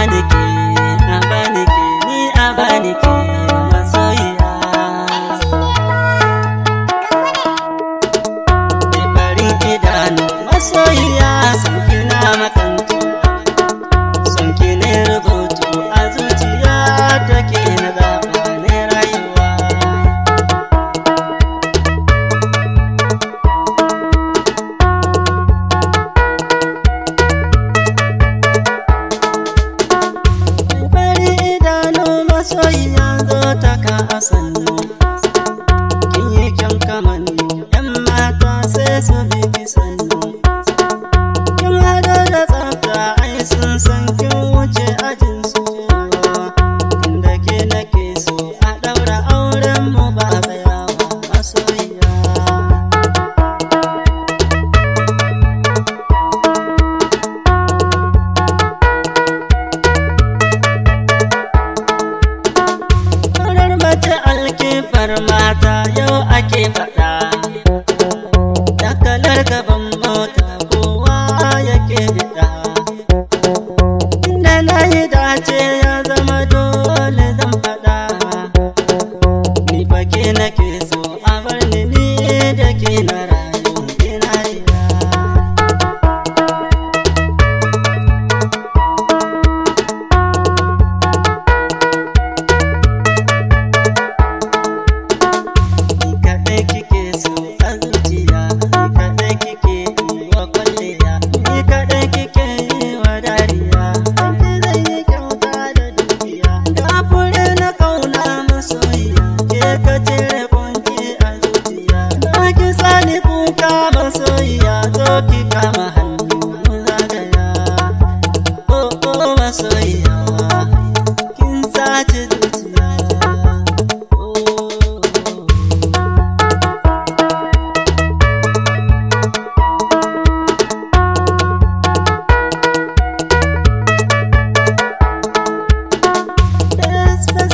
bani ke, a bani ke, ni a bani ke masoyiya. Maifarin idanu masoyiya, son ki na makantu, son ki ne rubutu a zuciya take na zaɓa ne rayuwa. Maifarin idanu masoyiya zo ta ka a sannu, kin yi kyan kamanni, 'yan mata sai su bi ki sannu. Kin hado da tsafta ai sun san kin wuce ajinsu, inda ke nake so a ɗaura auren mu ba tsayawa masoyiya. Farar mace alkifar mata yau ake faɗa, da kalar gaban mota kowa yake biɗa. Inda na yi dace ya zama dole zan faɗa, ni fa ke nake so a bar ni da ke na rayu ina riya. Ni kaɗai kike so a zuciya, ni kaɗai kike yi wa kwalliya, ni kaɗai kike yi wa dariya. Kanki zai yi kyauta da dukiya, ga fure na kauna masoyiya, ke ka cire kunci a zuciya. Na ki sani kuka masoyiya, zo ki kama hannu mu zagaya. Oh oh masoyiya, kin sace zuciya. Oh.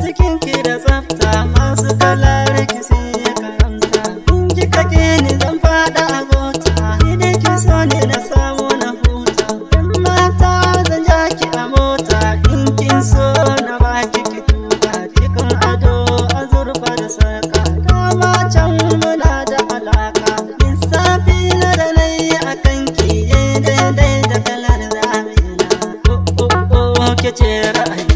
Cikinki da tsafta masu kalar ki sun yi karamta. In kika ki ni zan faɗa a gota, ni dai ki so ne na samu na huta. In mata zan ja ki a mota, in kin so na baki ki tuka. Cikin ado azurfa da sarka, dama can muna da alaka. Lissafi na da nayi a kanki daidai da kalar zamina. Oh oh oh ke ce ra'ayi.